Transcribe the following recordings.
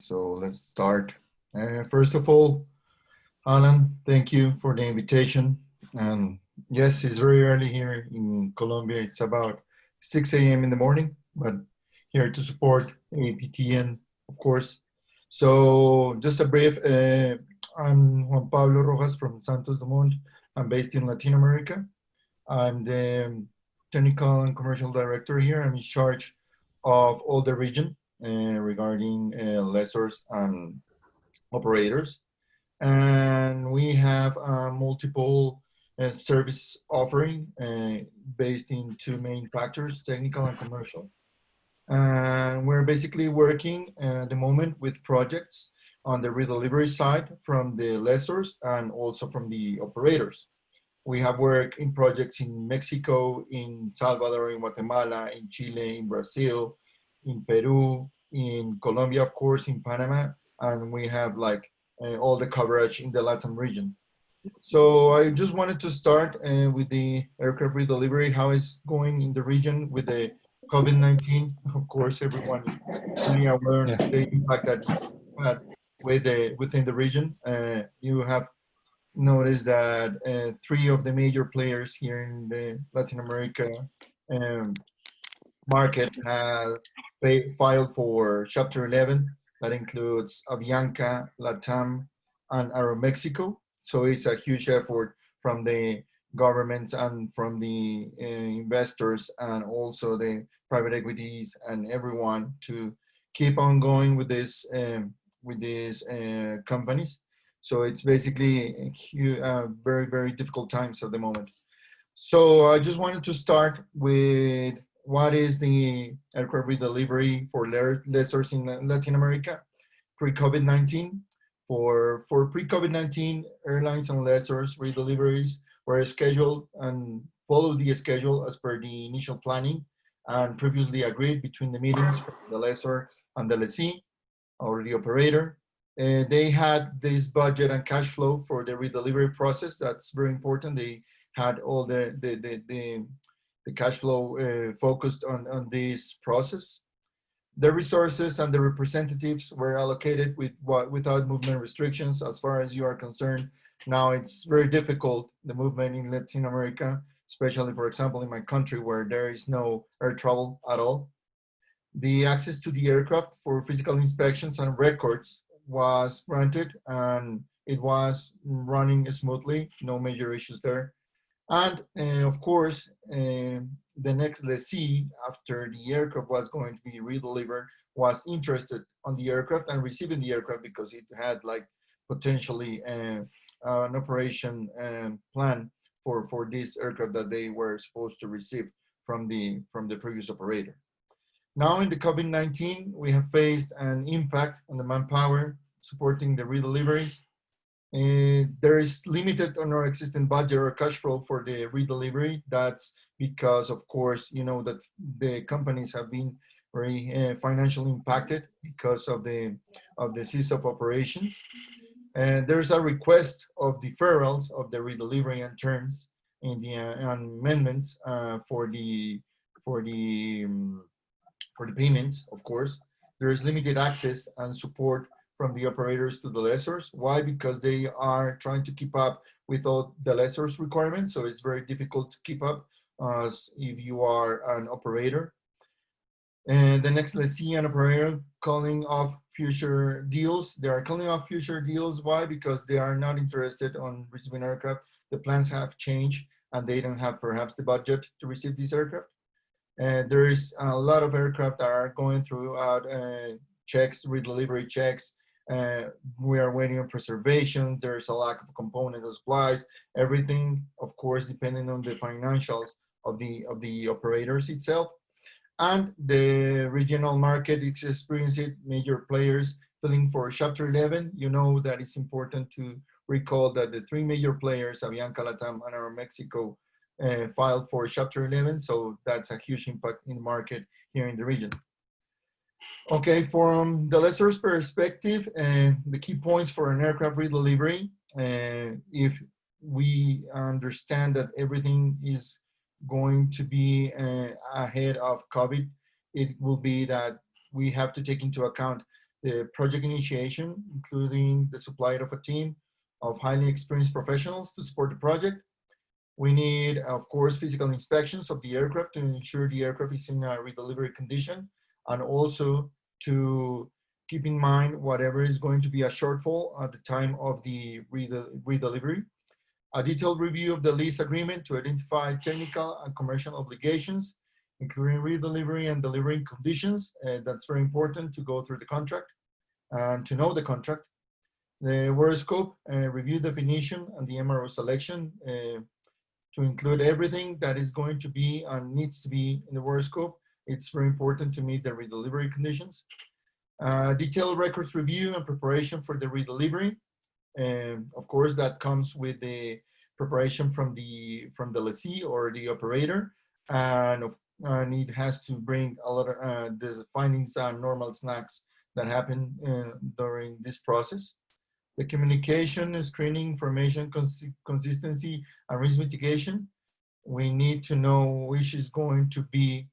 So let's start. First of all, Alan, thank you for the invitation. And yes, it's very early here in Colombia. It's about 6 a.m. in the morning, but here to support APTN, of course. So just a brief, I'm Juan Pablo Rojas from SANTOS, MONT. I'm based in Latin America. I'm the technical and commercial director here. I'm in charge of all the region regarding lessors and operators. And we have multiple service offering based in two main factors, technical and commercial. And we're basically working at the moment with projects on the redelivery side from the lessors and also from the operators. We have worked in projects in Mexico, in Salvador, in Guatemala, in Chile, in Brazil, in Peru, in Colombia, of course, in Panama, and we have like all the coverage in the Latin region. So I just wanted to start with the aircraft redelivery, how it's going in the region with the COVID-19. Of course, everyone is really aware Yeah. the impact that it's had within the region. You have noticed that three of the major players here in the Latin America um, market have filed for Chapter 11. That includes Avianca, LATAM, and Aeromexico. So it's a huge effort from the governments and from the investors and also the private equities and everyone to keep on going with these companies. So it's basically very, very difficult times at the moment. So I just wanted to start with what is the aircraft redelivery for lessors in Latin America pre-COVID-19. For pre-COVID-19, airlines and lessors redeliveries were scheduled and followed the schedule as per the initial planning and previously agreed between the meetings from the lessor and the lessee or the operator. They had this budget and cash flow for the redelivery process. That's very important. They had all the cash flow focused on this process. The resources and the representatives were allocated without movement restrictions as far as you are concerned. Now it's very difficult, the movement in Latin America, especially, for example, in my country where there is no air travel at all. The access to the aircraft for physical inspections and records was granted and it was running smoothly, no major issues there. And of course, the next lessee, after the aircraft was going to be redelivered, was interested on the aircraft and receiving the aircraft because it had like potentially an operation plan for this aircraft that they were supposed to receive from the previous operator. Now in the COVID-19, we have faced an impact on the manpower supporting the redeliveries. There is limited on our existing budget or cash flow for the redelivery. That's because, of course, you know that the companies have been very financially impacted because of the cease of operations. And there's a request of deferrals of the redelivery and terms in the amendments for the for the payments, of course. There is limited access and support from the operators to the lessors. Why? Because they are trying to keep up with all the lessors requirements. So it's very difficult to keep up if you are an operator. And the next lessee and operator calling off future deals. They are calling off future deals. Why? Because they are not interested on receiving aircraft. The plans have changed and they don't have perhaps the budget to receive these aircraft. There is a lot of aircraft that are going throughout checks, redelivery checks. We are waiting on preservations. There's a lack of component supplies. Everything, of course, depending on the financials of the operators itself. And the regional market is experiencing major players filling for Chapter 11. You know that it's important to recall that the three major players, Avianca, LATAM, and Aeromexico, filed for Chapter 11. So that's a huge impact in the market here in the region. Okay, from the lessor's perspective, the key points for an aircraft redelivery, if we understand that everything is going to be ahead of COVID, it will be that we have to take into account the project initiation, including the supply of a team of highly experienced professionals to support the project. We need, of course, physical inspections of the aircraft to ensure the aircraft is in a redelivery condition, and also to keep in mind whatever is going to be a shortfall at the time of the redelivery. A detailed review of the lease agreement to identify technical and commercial obligations, including redelivery and delivering conditions. That's very important to go through the contract and to know the contract. The work scope, review definition, and the MRO selection to include everything that is going to be and needs to be in the work scope. It's very important to meet the redelivery conditions. Detailed records review and preparation for the redelivery. Of course, that comes with the preparation from the lessee or the operator, and it has to bring a lot of these findings and normal snacks that happen during this process. The communication, screening, information, consistency, and risk mitigation. We need to know which is going to be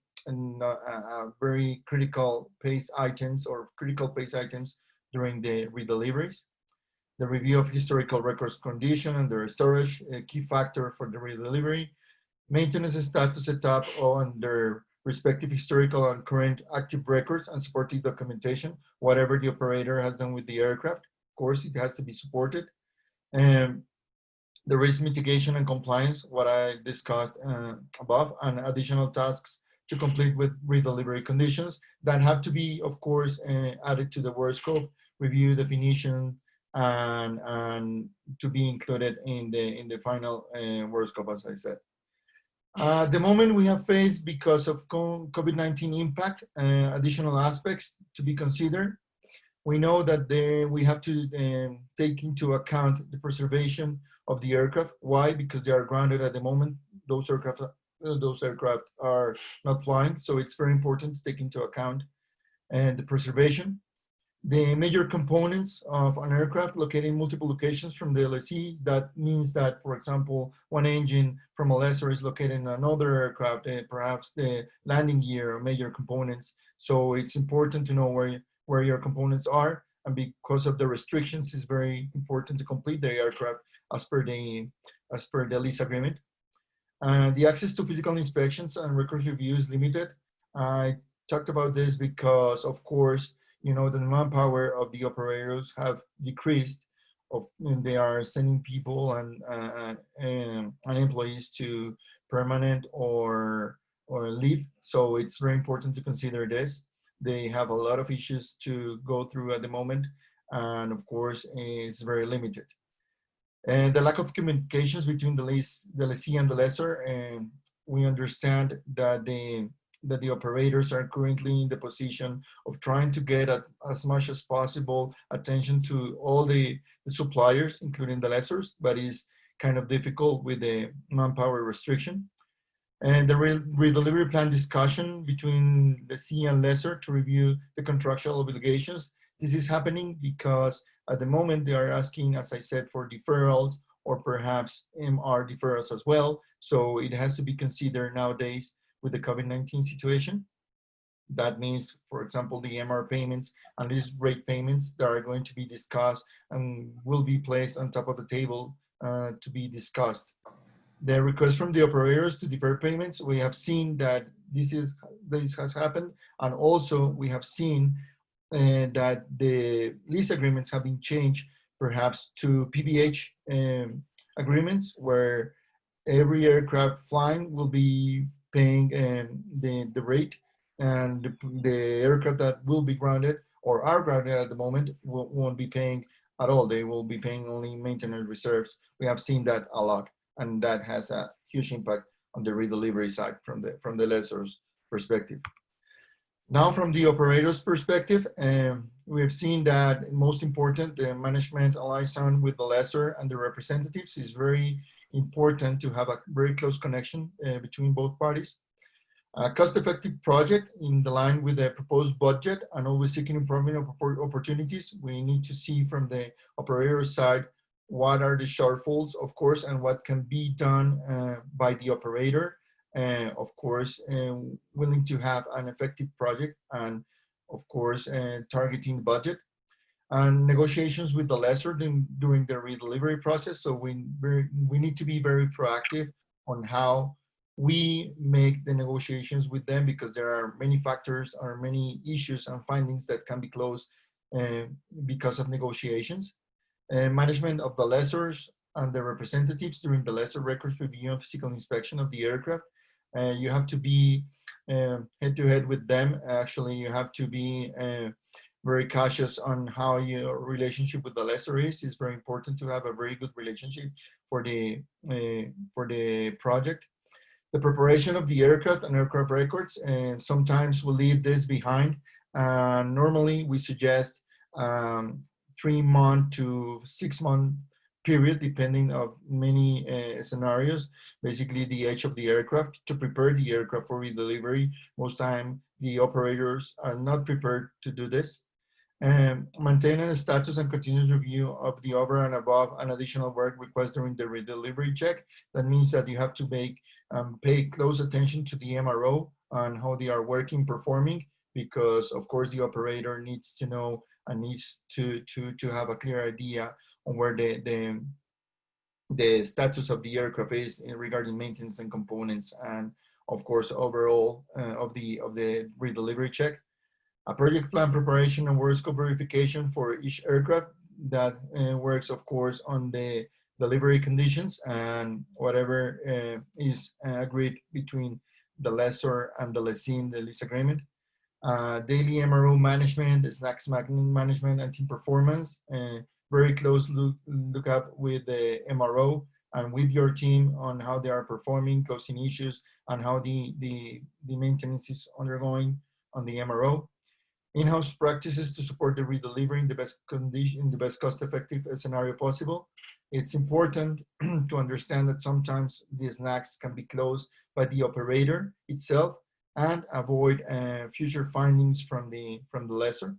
very critical pace items or critical pace items during the redeliveries. The review of historical records condition and their storage, a key factor for the redelivery. Maintenance status setup on their respective historical and current active records and supporting documentation, whatever the operator has done with the aircraft. Of course, it has to be supported. And the risk mitigation and compliance, what I discussed above, and additional tasks to complete with redelivery conditions that have to be, of course, added to the work scope, review definition, and to be included in the final work scope, as I said. The moment we have faced because of COVID-19 impact, additional aspects to be considered. We know that we have to take into account the preservation of the aircraft. Why? Because they are grounded at the moment. Those aircraft are not flying, so it's very important to take into account the preservation. The major components of an aircraft located in multiple locations from the lessee. That means that, for example, one engine from a lessor is located in another aircraft, perhaps the landing gear or major components. So it's important to know where your components are, and because of the restrictions, it's very important to complete the aircraft as per the lease agreement. The access to physical inspections and records review is limited. I talked about this because, of course, you know, the manpower of the operators have decreased. They are sending people and employees to permanent or leave. So it's very important to consider this. They have a lot of issues to go through at the moment, and of course, it's very limited. And the lack of communications between the lessee and the lessor, and we understand that the operators are currently in the position of trying to get as much as possible attention to all the suppliers, including the lessors, but it's kind of difficult with the manpower restriction. And the redelivery plan discussion between lessee and lessor to review the contractual obligations. This is happening because at the moment they are asking, as I said, for deferrals or perhaps MR deferrals as well. So it has to be considered nowadays with the COVID-19 situation. That means, for example, the MR payments and these rate payments that are going to be discussed and will be placed on top of the table to be discussed. The request from the operators to defer payments, we have seen that this has happened, and also we have seen that the lease agreements have been changed perhaps to PBH agreements, where every aircraft flying will be paying the rate, and the aircraft that will be grounded or are grounded at the moment won't be paying at all. They will be paying only maintenance reserves. We have seen that a lot, and that has a huge impact on the redelivery side from the lessor's perspective. Now, from the operator's perspective, we have seen that most important, the management liaison with the lessor and the representatives is very important to have a very close connection between both parties. A cost-effective project in the line with the proposed budget and always seeking improvement opportunities. We need to see from the operator side what are the shortfalls, of course, and what can be done by the operator. Of course, willing to have an effective project and of course, targeting budget and negotiations with the lessor during the redelivery process. So we need to be very proactive on how we make the negotiations with them, because there are many factors or many issues and findings that can be closed uh, because of negotiations. Management of the lessors and the representatives during the lessor records review and physical inspection of the aircraft. You have to be head to head with them. Actually, you have to be very cautious on how your relationship with the lessor is. It's very important to have a very good relationship for the project. The preparation of the aircraft and aircraft records, and sometimes we leave this behind. Normally, we suggest 3 month to 6 month period, depending of many scenarios. Basically, the age of the aircraft to prepare the aircraft for redelivery. Most time, the operators are not prepared to do this. Maintaining a status and continuous review of the over and above and additional work request during the redelivery check. That means that you have to pay close attention to the MRO and how they are working, performing, because of course the operator needs to know and needs to have a clear idea on where the status of the aircraft is regarding maintenance and components, and of course overall of the redelivery check. A project plan preparation and work scope verification for each aircraft that works, of course, on the delivery conditions and whatever is agreed between the lessor and the lessee in the lease agreement. Daily MRO management, snacks management, and team performance. Very close look up with the MRO and with your team on how they are performing, closing issues, and how the maintenance is undergoing on the MRO. In-house practices to support the redelivery in the best condition, in the best cost-effective scenario possible. It's important to understand that sometimes the snacks can be closed by the operator itself and avoid future findings from the lessor.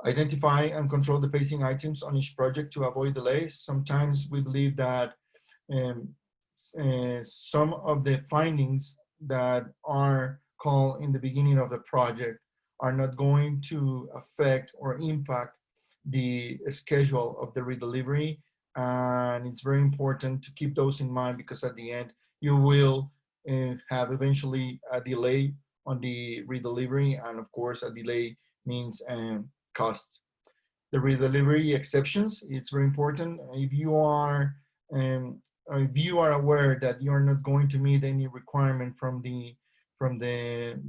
Identify and control the pacing items on each project to avoid delays. Sometimes we believe that um, some of the findings that are called in the beginning of the project are not going to affect or impact the schedule of the redelivery. And it's very important to keep those in mind, because at the end, you will have eventually a delay on the redelivery. And of course, a delay means cost. The redelivery exceptions, it's very important. Um, if you are aware that you are not going to meet any requirement from the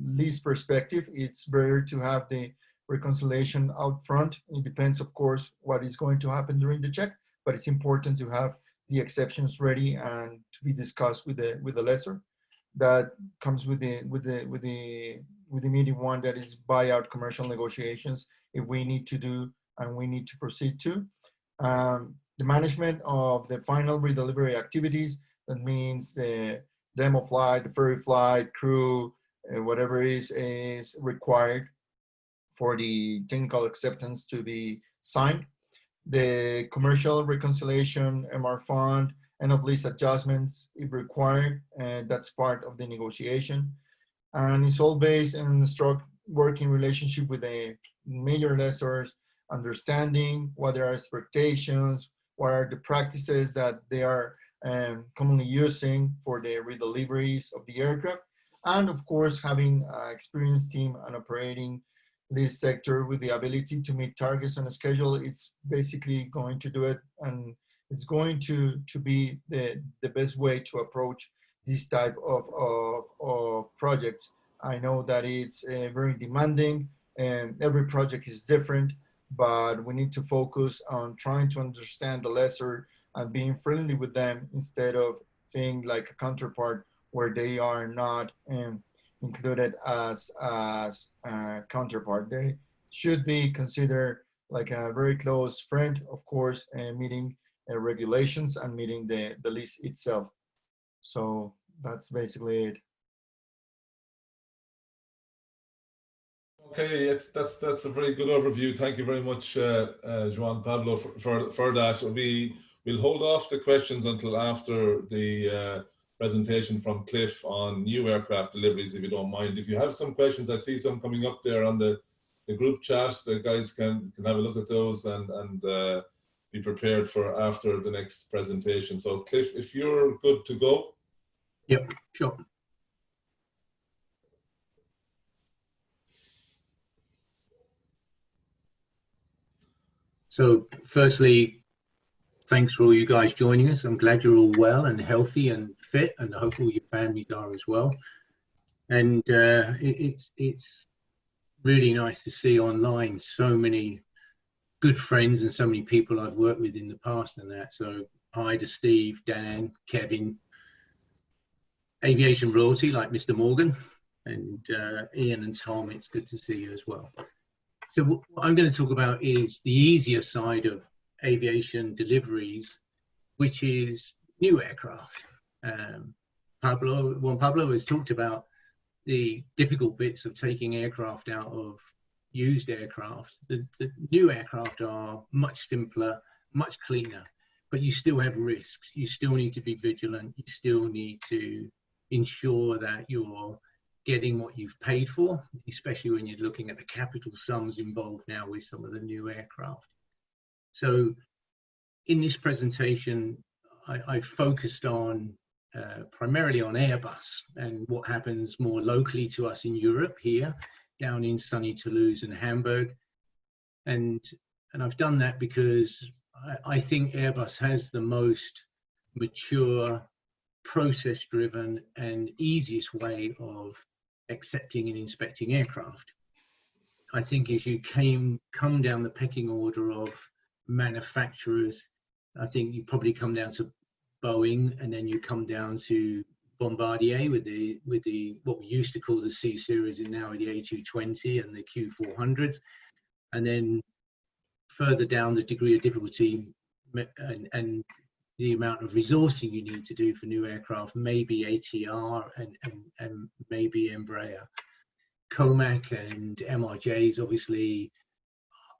lease perspective, it's better to have the reconciliation out front. It depends, of course, what is going to happen during the check, but it's important to have the exceptions ready and to be discussed with the lessor. That comes with the meeting one, that is buyout commercial negotiations, if we need to do and we need to proceed to. The management of the final redelivery activities, that means the demo flight, the ferry flight, crew, whatever is required for the technical acceptance to be signed. The commercial reconciliation, MR fund, end of lease adjustments if required, and that's part of the negotiation. And it's all based on a strong working relationship with the major lessors, understanding what their expectations, what are the practices that they are commonly using for the redeliveries of the aircraft, and of course having an experienced team and operating this sector with the ability to meet targets on a schedule. It's basically going to do it, and it's going to be the best way to approach this type of projects. I know that it's very demanding and every project is different, but we need to focus on trying to understand the lessor and being friendly with them, instead of saying like a counterpart where they are not included as a counterpart. They should be considered like a very close friend, of course, meeting regulations and meeting the lease itself. So that's basically it. Okay, that's a very good overview. Thank you very much, Juan Pablo, for that. We'll hold off the questions until after the presentation from Cliff on new aircraft deliveries, if you don't mind. If you have some questions, I see some coming up there on the the group chat. The guys can have a look at those and be prepared for after the next presentation. So Cliff, if you're good to go. Yep, sure. So firstly, thanks for all you guys joining us. I'm glad you're all well and healthy and fit, and I hope all your families are as well. And it's really nice to see online so many good friends and so many people I've worked with in the past and that. So hi to Steve, Dan, Kevin, Aviation Royalty like Mr. Morgan, and Ian and Tom. It's good to see you as well. So what I'm going to talk about is the easier side of aviation deliveries, which is new aircraft. Juan Pablo has talked about the difficult bits of taking aircraft out of used aircraft. The new aircraft are much simpler, much cleaner, but you still have risks. You still need to be vigilant. You still need to ensure that you're getting what you've paid for, especially when you're looking at the capital sums involved now with some of the new aircraft. So in this presentation, I focused on primarily on Airbus and what happens more locally to us in Europe here, down in sunny Toulouse and Hamburg. And I've done that because I think Airbus has the most mature, process-driven and easiest way of accepting and inspecting aircraft. I think as you come down the pecking order of manufacturers, I think you probably come down to Boeing, and then you come down to Bombardier with the what we used to call the C series and now the A220 and the Q400s, and then further down the degree of difficulty and the amount of resourcing you need to do for new aircraft, maybe ATR and maybe Embraer. COMAC and MRJs, obviously,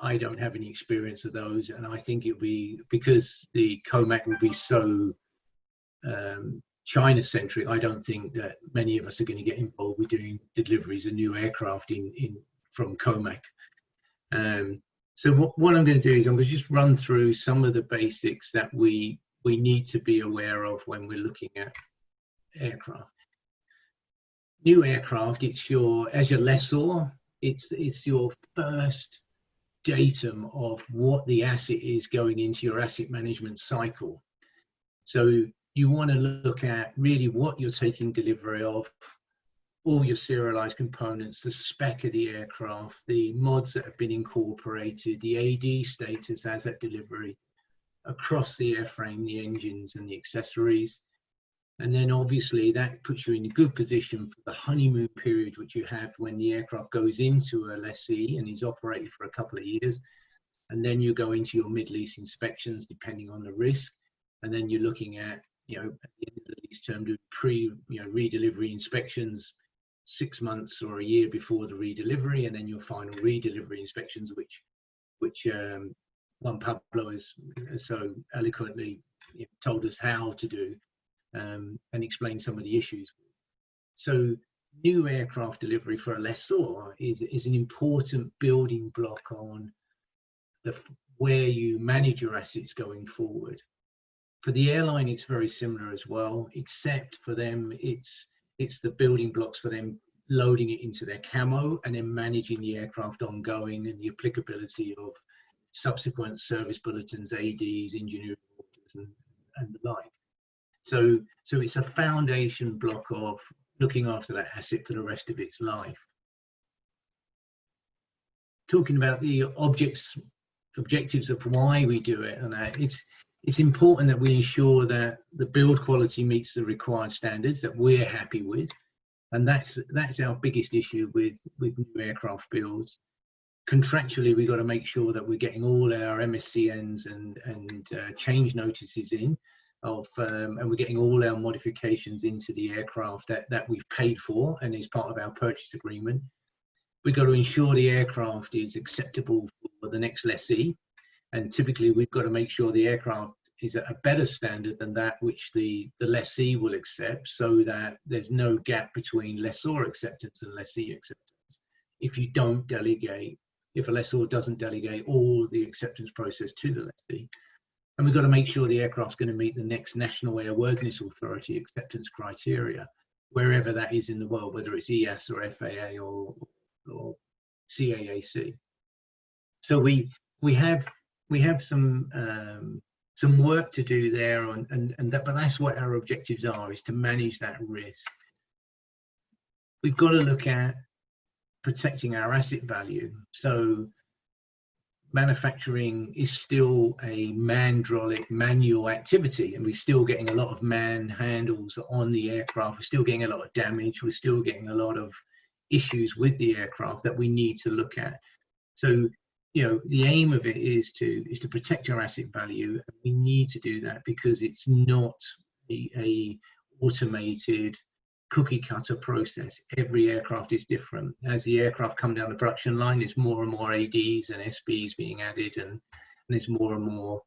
I don't have any experience of those, and I think it'll be, because the COMAC will be so China-centric, I don't think that many of us are going to get involved with doing deliveries of new aircraft from COMAC. So what I'm going to do is I'm going to just run through some of the basics that we need to be aware of when we're looking at aircraft. New aircraft, as your lessor, it's your first datum of what the asset is going into your asset management cycle. So you want to look at really what you're taking delivery of, all your serialized components, the spec of the aircraft, the mods that have been incorporated, the AD status as at delivery, across the airframe, the engines and the accessories. And then obviously that puts you in a good position for the honeymoon period, which you have when the aircraft goes into a lessee and is operated for a couple of years. And then you go into your mid-lease inspections, depending on the risk. And then you're looking at, at the end of the lease term, do redelivery inspections 6 months or a year before the redelivery, and then your final redelivery inspections, which Juan Pablo has so eloquently told us how to do. And explain some of the issues. So new aircraft delivery for a lessor is an important building block on where you manage your assets going forward. For the airline, it's very similar as well, except for them, it's the building blocks for them loading it into their camo and then managing the aircraft ongoing and the applicability of subsequent service bulletins, ADs, engineering orders, and the like. So it's a foundation block of looking after that asset for the rest of its life. Talking about the objectives of why we do it, and it's important that we ensure that the build quality meets the required standards that we're happy with, and that's our biggest issue with new aircraft builds. Contractually, we've got to make sure that we're getting all our MSCNs and change notices in. And we're getting all our modifications into the aircraft that we've paid for and is part of our purchase agreement. We've got to ensure the aircraft is acceptable for the next lessee, and typically we've got to make sure the aircraft is at a better standard than that which the lessee will accept, so that there's no gap between lessor acceptance and lessee acceptance if you don't delegate if a lessor doesn't delegate all the acceptance process to the lessee. And we've got to make sure the aircraft's going to meet the next National Airworthiness Authority acceptance criteria, wherever that is in the world, whether it's EAS or FAA or CAAC. So we have some work to do there, but that's what our objectives are, is to manage that risk. We've got to look at protecting our asset value. So manufacturing is still a manual activity, and we're still getting a lot of manhandles on the aircraft. We're still getting a lot of damage. We're still getting a lot of issues with the aircraft that we need to look at. So, you know, the aim of it is to protect our asset value. And we need to do that because it's not a automated cookie cutter process. Every aircraft is different. As the aircraft come down the production line, there's more and more ADs and SBs being added, and there's more and more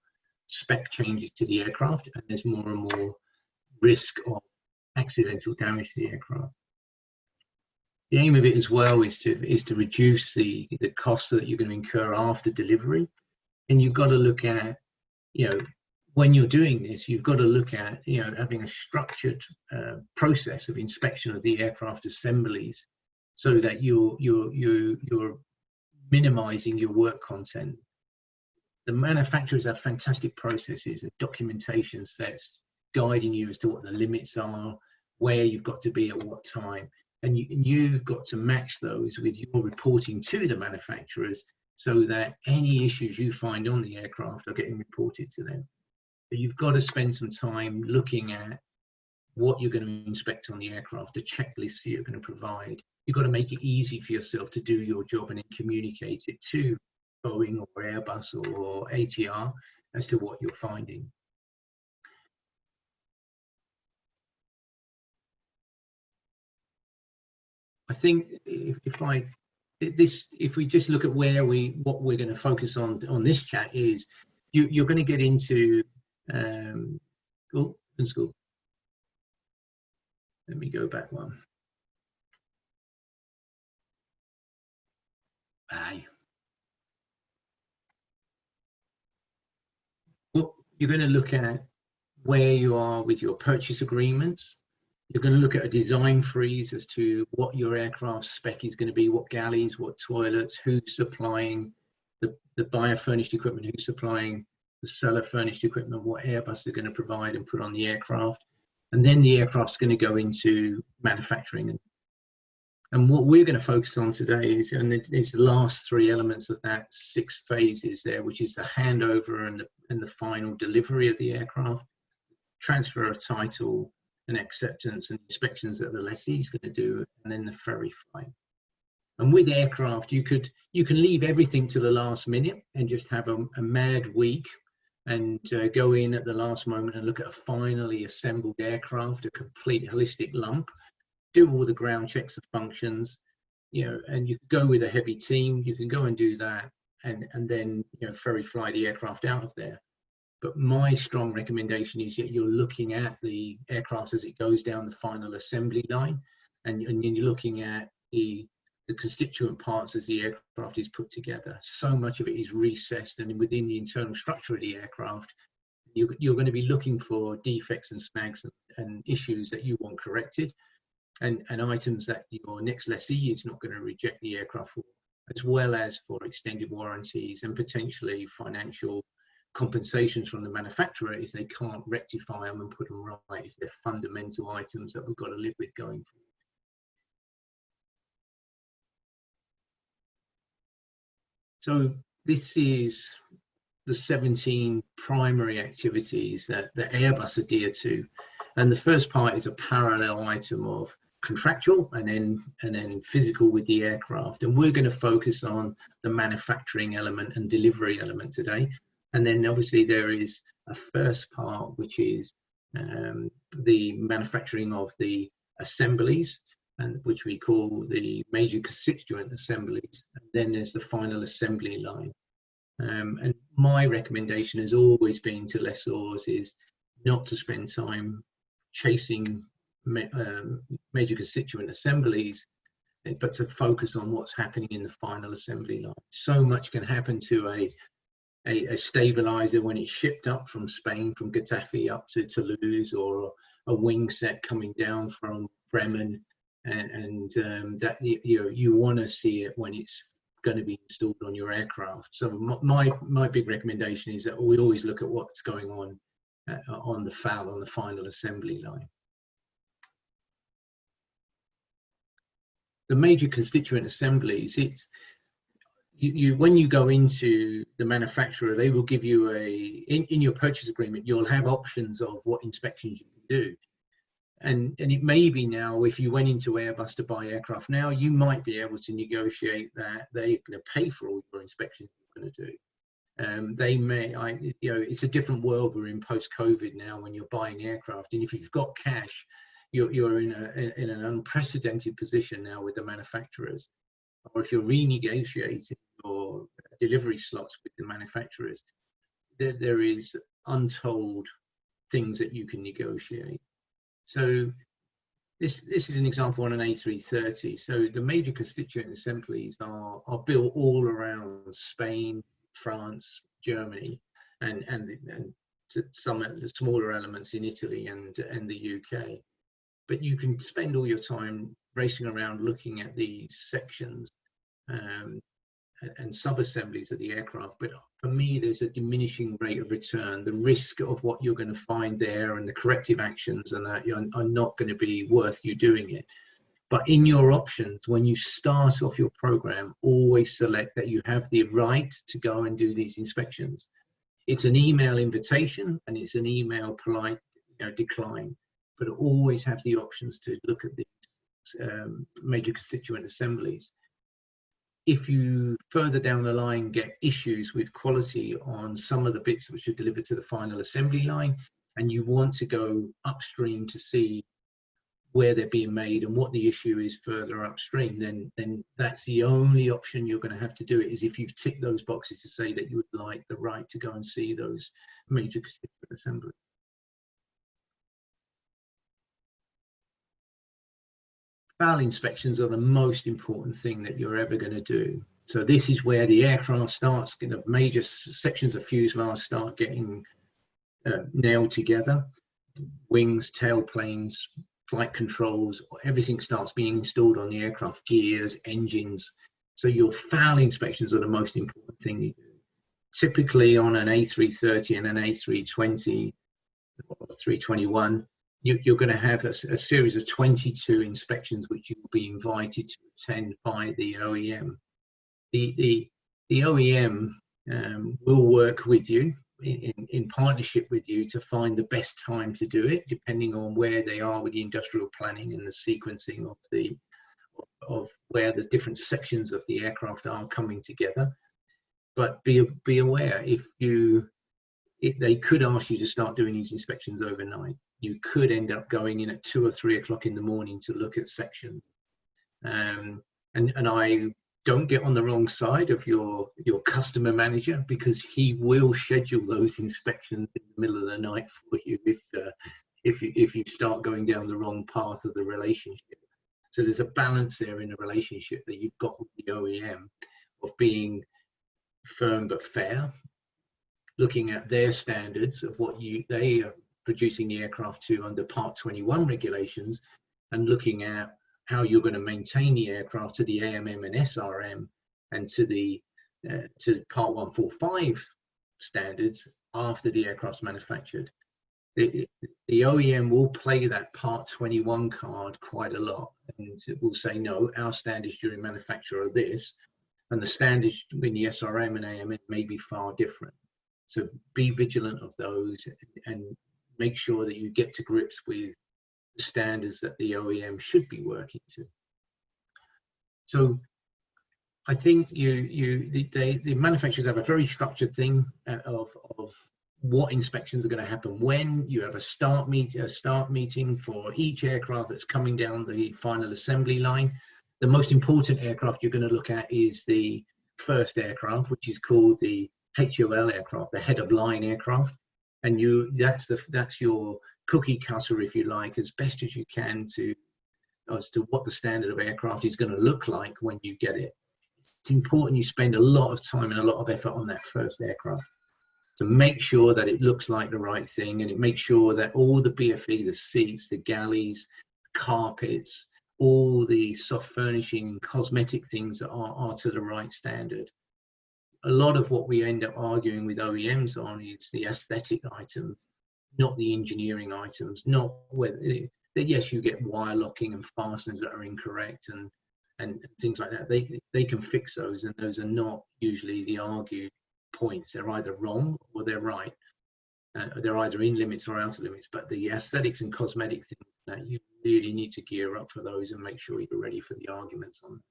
spec changes to the aircraft, and there's more and more risk of accidental damage to the aircraft. The aim of it as well is to reduce the costs that you're going to incur after delivery. And you've got to look at, you know, when you're doing this, you've got to look at, you know, having a structured process of inspection of the aircraft assemblies, so that you're minimizing your work content. The manufacturers have fantastic processes and documentation sets guiding you as to what the limits are, where you've got to be at what time. And you've got to match those with your reporting to the manufacturers, so that any issues you find on the aircraft are getting reported to them. But you've got to spend some time looking at what you're going to inspect on the aircraft, the checklists you're going to provide. You've got to make it easy for yourself to do your job and then communicate it to Boeing or Airbus or ATR as to what you're finding. I think if we just look at what we're going to focus on this chat is, you're going to get into school. Let me go back one. Aye. Well, you're going to look at where you are with your purchase agreements. You're going to look at a design freeze as to what your aircraft spec is going to be, what galleys, what toilets, who's supplying the buyer furnished equipment, who's supplying the seller furnished equipment, what Airbus are going to provide and put on the aircraft. And then the aircraft's going to go into manufacturing. And what we're going to focus on today is the last three elements of that 6 phases there, which is the handover and the final delivery of the aircraft, transfer of title and acceptance and inspections that the lessee is going to do, and then the ferry flight. And with aircraft, you can leave everything to the last minute and just have a mad week and go in at the last moment and look at a finally assembled aircraft, a complete holistic lump, do all the ground checks and functions, you know, and you can go with a heavy team, you can go and do that, and then, you know, ferry fly the aircraft out of there. But my strong recommendation is that you're looking at the aircraft as it goes down the final assembly line, and you're looking at the constituent parts as the aircraft is put together. So much of it is recessed, and within the internal structure of the aircraft, you're going to be looking for defects and snags and issues that you want corrected, and items that your next lessee is not going to reject the aircraft for, as well as for extended warranties and potentially financial compensations from the manufacturer if they can't rectify them and put them right, if they're fundamental items that we've got to live with going forward. So this is the 17 primary activities that Airbus adhere to. And the first part is a parallel item of contractual and then physical with the aircraft. And we're going to focus on the manufacturing element and delivery element today. And then obviously there is a first part, which is the manufacturing of the assemblies, and which we call the major constituent assemblies. And then there's the final assembly line. And my recommendation has always been to lessors is not to spend time chasing major constituent assemblies but to focus on what's happening in the final assembly line. So much can happen to a stabilizer when it's shipped up from Spain, from Getafe up to Toulouse, or a wing set coming down from Bremen, and that you want to see it when it's going to be installed on your aircraft. So my big recommendation is that we always look at what's going on the FAL, on the final assembly line. The major constituent assemblies, when you go into the manufacturer, they will give you in your purchase agreement, you'll have options of what inspections you can do. And it may be now, if you went into Airbus to buy aircraft now, you might be able to negotiate that they're going to pay for all your inspections you're going to do. They may, it's a different world we're in post-COVID now when you're buying aircraft. And if you've got cash, you're in an unprecedented position now with the manufacturers. Or if you're renegotiating your delivery slots with the manufacturers, there is untold things that you can negotiate. So this is an example on an A330. So the major constituent assemblies are built all around Spain, France, Germany, and some of the smaller elements in Italy and the UK. But you can spend all your time racing around looking at these sections and sub-assemblies of the aircraft. But for me, there's a diminishing rate of return. The risk of what you're going to find there and the corrective actions and that are not going to be worth you doing it. But in your options, when you start off your program, always select that you have the right to go and do these inspections. It's an email invitation and it's an email polite decline, but always have the options to look at these major constituent assemblies. If you further down the line get issues with quality on some of the bits which are delivered to the final assembly line, and you want to go upstream to see where they're being made and what the issue is further upstream, then that's the only option you're going to have to do it, is if you've ticked those boxes to say that you would like the right to go and see those major constituent assemblies. FAL inspections are the most important thing that you're ever going to do. So this is where the aircraft starts, major sections of fuselage start getting nailed together. Wings, tailplanes, flight controls, everything starts being installed on the aircraft, gears, engines. So your FAL inspections are the most important thing you do. Typically on an A330 and an A320 or 321, you're going to have a series of 22 inspections which you will be invited to attend by the OEM. The OEM will work with you in partnership with you to find the best time to do it, depending on where they are with the industrial planning and the sequencing of where the different sections of the aircraft are coming together. But be aware, they could ask you to start doing these inspections overnight. You could end up going in at 2 or 3 o'clock in the morning to look at sections. And I don't get on the wrong side of your customer manager, because he will schedule those inspections in the middle of the night for you if you start going down the wrong path of the relationship. So there's a balance there in the relationship that you've got with the OEM of being firm but fair, looking at their standards of what they are producing the aircraft to under Part 21 regulations, and looking at how you're going to maintain the aircraft to the AMM and SRM and to Part 145 standards after the aircraft's manufactured. The OEM will play that Part 21 card quite a lot, and it will say, no, our standards during manufacture are this, and the standards between the SRM and AMM may be far different. So be vigilant of those and make sure that you get to grips with the standards that the OEM should be working to. So I think the manufacturers have a very structured thing of what inspections are going to happen when. You have a start meeting for each aircraft that's coming down the final assembly line. The most important aircraft you're going to look at is the first aircraft, which is called the HOL aircraft, the head of line aircraft, and that's your cookie cutter, if you like, as best as you can to as to what the standard of aircraft is going to look like when you get it. It's important you spend a lot of time and a lot of effort on that first aircraft to make sure that it looks like the right thing, and it makes sure that all the BFE, the seats, the galleys, carpets, all the soft furnishing and cosmetic things are to the right standard. A lot of what we end up arguing with OEMs on is the aesthetic items, not the engineering items, not whether, yes, you get wire locking and fasteners that are incorrect and things like that. They can fix those, and those are not usually the argued points. They're either wrong or they're right. They're either in limits or out of limits, but the aesthetics and cosmetic things, that you really need to gear up for those and make sure you're ready for the arguments on them.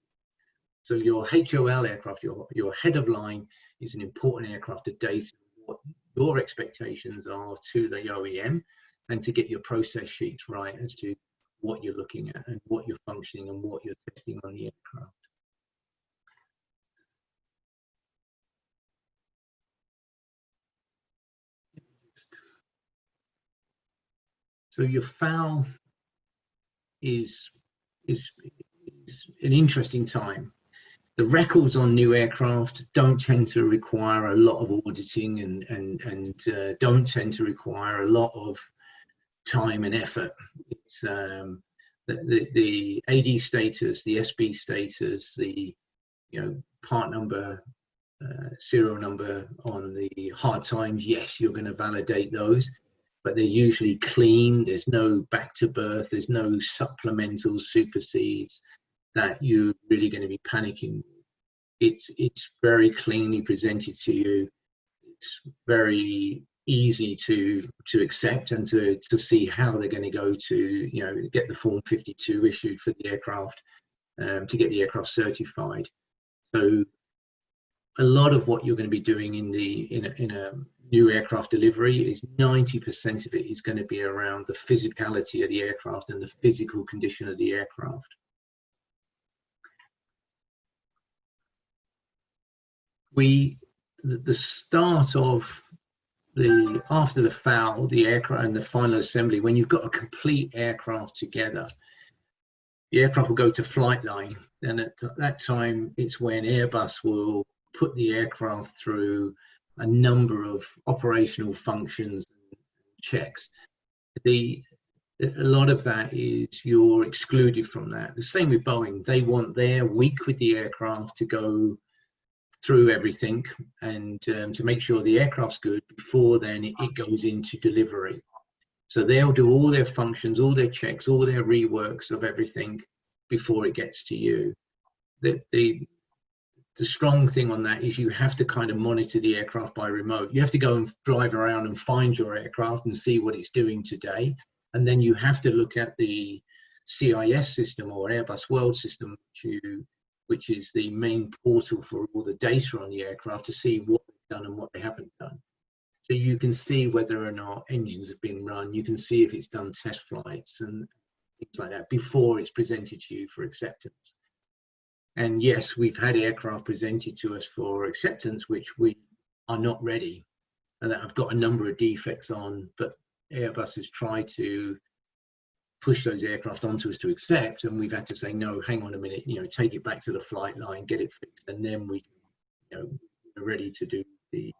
So your HOL aircraft, your head of line, is an important aircraft to date what your expectations are to the OEM, and to get your process sheets right as to what you're looking at and what you're functioning and what you're testing on the aircraft. So your FAL is an interesting time. The records on new aircraft don't tend to require a lot of auditing and don't tend to require a lot of time and effort. It's the AD status, the SB status, the part number, serial number on the hard times. Yes, you're going to validate those, but they're usually clean. There's no back to birth. There's no supplemental supersedes that you're really going to be panicking. It's very cleanly presented to you. It's very easy to accept and to see how they're going to go to get the Form 52 issued for the aircraft, to get the aircraft certified. So a lot of what you're going to be doing in a new aircraft delivery is 90% of it is going to be around the physicality of the aircraft and the physical condition of the aircraft. The start of after the FAL, the aircraft and the final assembly, when you've got a complete aircraft together, the aircraft will go to flight line. And at that time, it's when Airbus will put the aircraft through a number of operational functions and checks. A lot of that is you're excluded from that. The same with Boeing. They want their week with the aircraft to go through everything and to make sure the aircraft's good before then it goes into delivery. So they'll do all their functions, all their checks, all their reworks of everything before it gets to you. The strong thing on that is you have to kind of monitor the aircraft by remote. You have to go and drive around and find your aircraft and see what it's doing today. And then you have to look at the CIS system or Airbus World system, which is the main portal for all the data on the aircraft, to see what they've done and what they haven't done. So you can see whether or not engines have been run. You can see if it's done test flights and things like that before it's presented to you for acceptance. And yes, we've had aircraft presented to us for acceptance which we are not ready and that have got a number of defects on, but Airbus has tried to push those aircraft onto us to accept, and we've had to say, no, hang on a minute, take it back to the flight line, get it fixed, and then we are ready to do the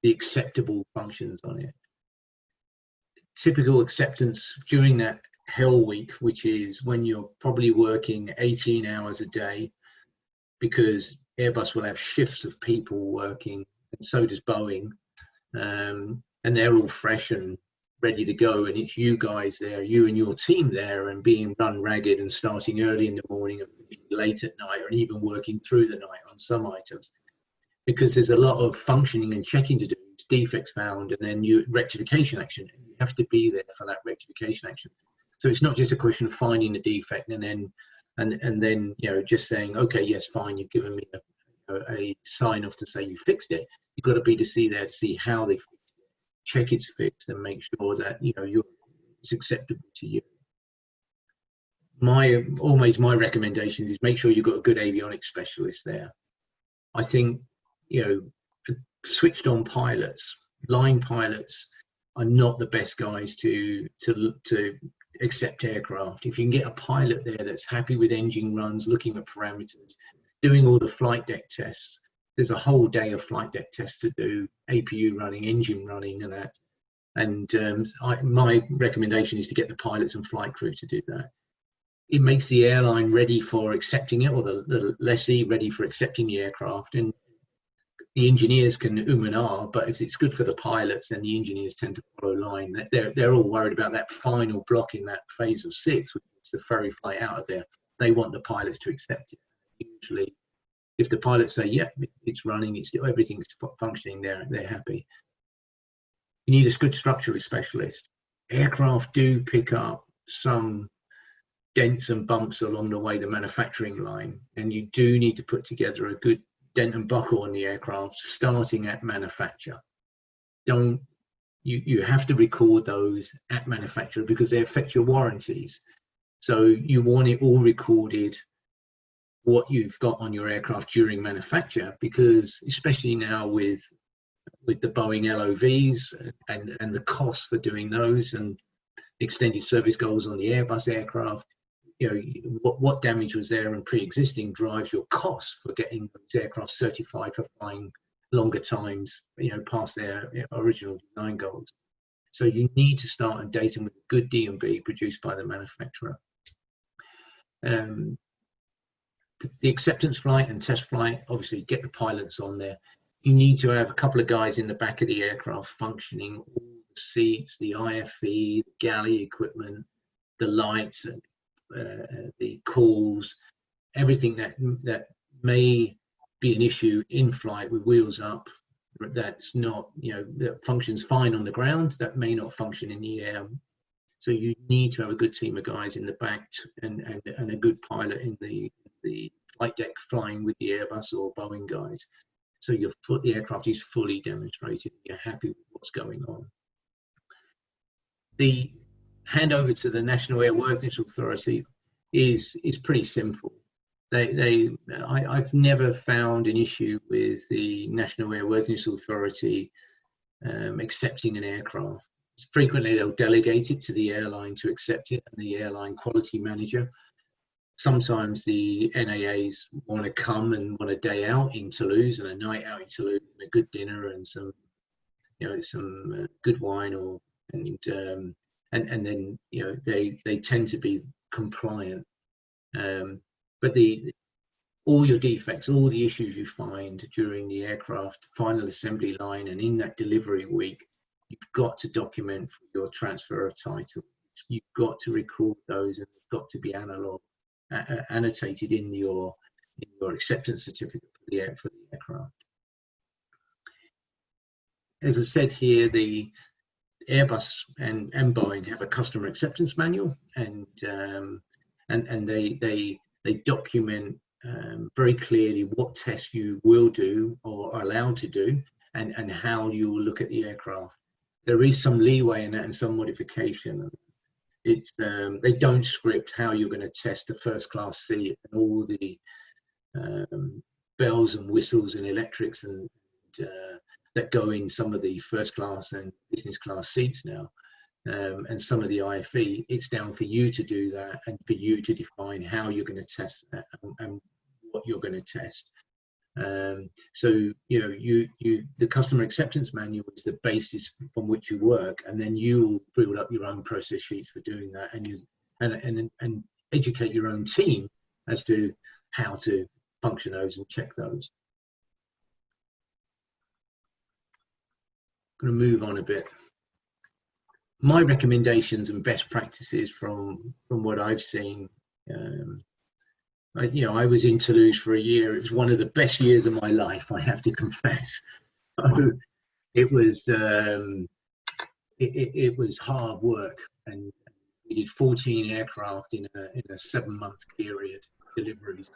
acceptable functions on it. Typical acceptance during that hell week, which is when you're probably working 18 hours a day, because Airbus will have shifts of people working, and so does Boeing, and they're all fresh and ready to go, and it's you guys there, you and your team there, and being run ragged and starting early in the morning and late at night, or even working through the night on some items, because there's a lot of functioning and checking to do, defects found, and then rectification action. You have to be there for that rectification action. So it's not just a question of finding the defect and then just saying, okay, yes, fine, you've given me a sign off to say you fixed it. You've got to be there to see how they fixed it, check it's fixed, and make sure that it's acceptable to you. Always my recommendations is make sure you've got a good avionics specialist there. I think switched on pilots, line pilots, are not the best guys to accept aircraft. If you can get a pilot there that's happy with engine runs, looking at parameters, doing all the flight deck tests, there's a whole day of flight deck tests to do, APU running, engine running, and that. And my recommendation is to get the pilots and flight crew to do that. It makes the airline ready for accepting it, or the lessee ready for accepting the aircraft. And the engineers can and ah, but if it's good for the pilots, then the engineers tend to follow line. They're all worried about that final block in that phase of 6, which is the ferry flight out of there. They want the pilots to accept it. Usually, if the pilots say, yeah, it's running, everything's functioning, they're happy. You need a good structural specialist. Aircraft do pick up some dents and bumps along the way, the manufacturing line, and you do need to put together a good dent and buckle on the aircraft starting at manufacture. You have to record those at manufacture because they affect your warranties. So you want it all recorded, what you've got on your aircraft during manufacture, because especially now with the Boeing LOVs and the cost for doing those and extended service goals on the Airbus aircraft, what damage was there and pre-existing drives your cost for getting those aircraft certified for flying longer times, past their original design goals. So you need to start and date them with good D&B produced by the manufacturer. The acceptance flight and test flight, obviously get the pilots on there. You need to have a couple of guys in the back of the aircraft functioning all the seats, the IFE, the galley equipment, the lights, the calls, everything that may be an issue in flight with wheels up, that's not, that functions fine on the ground, that may not function in the air. So you need to have a good team of guys in the back and a good pilot in the flight deck flying with the Airbus or Boeing guys. So the aircraft is fully demonstrated, you're happy with what's going on. The handover to the National Airworthiness Authority is pretty simple. I've never found an issue with the National Airworthiness Authority accepting an aircraft. Frequently they'll delegate it to the airline to accept it, and the airline quality manager. Sometimes the NAAs want to come and want a day out in Toulouse and a night out in Toulouse and a good dinner and some good wine, and then they tend to be compliant. But all your defects, all the issues you find during the aircraft final assembly line and in that delivery week, you've got to document for your transfer of title. You've got to record those, and they've got to be annotated in your acceptance certificate for the aircraft. As I said here, the Airbus and Boeing have a customer acceptance manual, and they document very clearly what tests you will do or are allowed to do, and how you will look at the aircraft. There is some leeway in that and some modification. It's they don't script how you're going to test the first class seat and all the bells and whistles and electrics and that go in some of the first class and business class seats now, and some of the IFE. It's down for you to do that and for you to define how you're going to test that and what you're going to test. So the customer acceptance manual is the basis from which you work, and then you will build up your own process sheets for doing that, and educate your own team as to how to function those and check those. I'm going to move on a bit. My recommendations and best practices from what I've seen. I was in Toulouse for a year. It was one of the best years of my life, I have to confess. It was it was hard work, and we did 14 aircraft in a 7-month period, deliveries,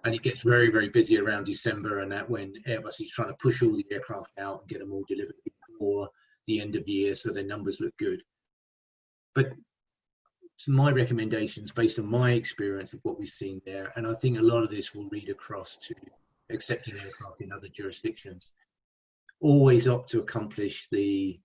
and it gets very, very busy around December, and that when Airbus is trying to push all the aircraft out and get them all delivered before the end of the year, so their numbers look good. But so my recommendations based on my experience of what we've seen there, and I think a lot of this will read across to accepting aircraft in other jurisdictions. Always opt to accomplish the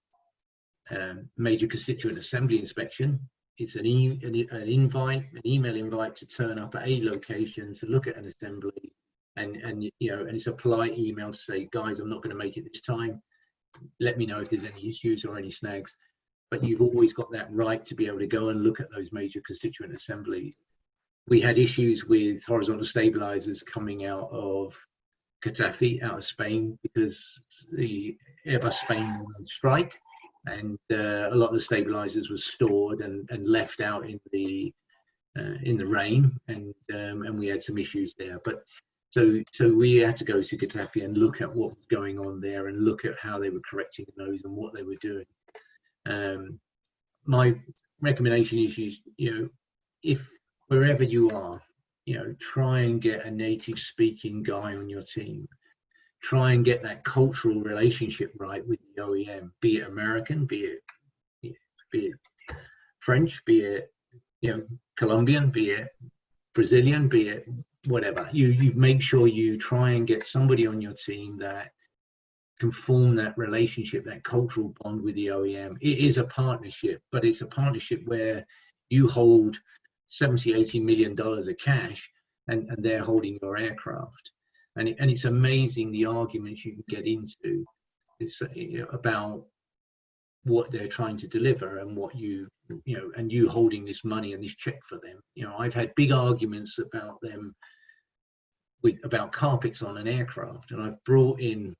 major constituent assembly inspection it's an email invite to turn up at a location to look at an assembly, and you know, and it's a polite email to say, guys, I'm not going to make it this time. Let me know if there's any issues or any snags. But you've always got that right to be able to go and look at those major constituent assemblies. We had issues with horizontal stabilizers coming out of Getafe, out of Spain, because the Airbus Spain were on strike, and a lot of the stabilizers were stored and left out in the rain, and we had some issues there. But so we had to go to Getafe and look at what was going on there and look at how they were correcting those and what they were doing. My recommendation is, you know, if wherever you are, you know, try and get a native speaking guy on your team. Try and get that cultural relationship right with the OEM, be it American, be it French, be it, you know, Colombian, be it Brazilian, be it whatever. You make sure you try and get somebody on your team that can form that relationship, that cultural bond with the OEM. It is a partnership, but it's a partnership where you hold $70-80 million of cash, and they're holding your aircraft. And it's amazing the arguments you can get into about what they're trying to deliver and what you know, and you holding this money and this check for them. You know, I've had big arguments about them about carpets on an aircraft, and I've brought in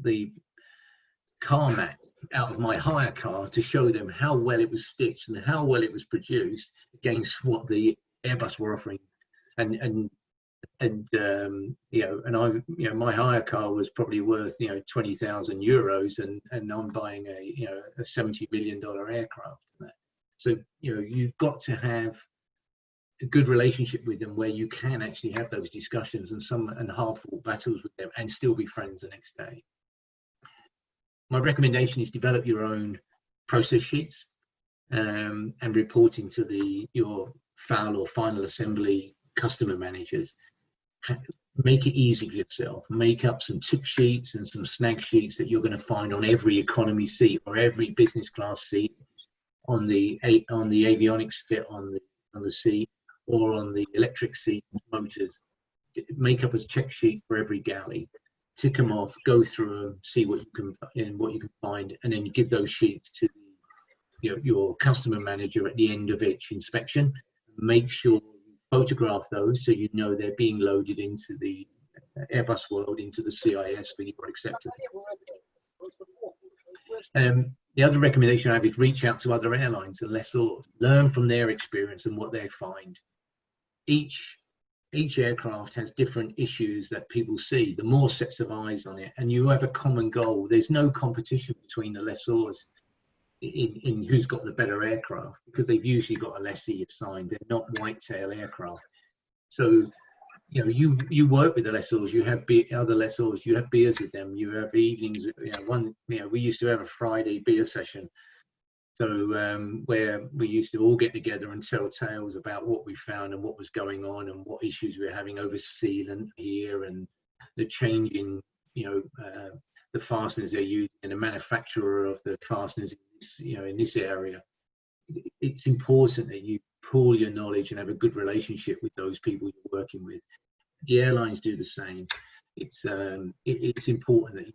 the car mat out of my hire car to show them how well it was stitched and how well it was produced against what the Airbus were offering, and you know, and I, you know, my hire car was probably worth, you know, 20,000 euros, and I'm buying a $70 million aircraft. So, you know, you've got to have a good relationship with them where you can actually have those discussions and hard-fought battles with them and still be friends the next day. My recommendation is develop your own process sheets and reporting to your FAL or final assembly customer managers. Make it easy for yourself. Make up some tip sheets and some snag sheets that you're going to find on every economy seat or every business class seat, on the avionics fit on the seat, or on the electric seat motors. Make up a check sheet for every galley. Tick them off, go through them, see what you can find, and then give those sheets to your customer manager at the end of each inspection. Make sure you photograph those so you know they're being loaded into the Airbus world, into the CIS for your acceptance. The other recommendation I have is reach out to other airlines and lessors. Learn from their experience and what they find. Each aircraft has different issues that people see. The more sets of eyes on it, and you have a common goal. There's no competition between the lessors in who's got the better aircraft, because they've usually got a lessee assigned. They're not whitetail aircraft. So, you know, you work with the lessors. You have other lessors. You have beers with them. You have evenings. We used to have a Friday beer session. So where we used to all get together and tell tales about what we found and what was going on and what issues we were having over sealant here and the change in, the fasteners they're using and the manufacturer of the fasteners in this area. It's important that you pool your knowledge and have a good relationship with those people you're working with. The airlines do the same. It's important that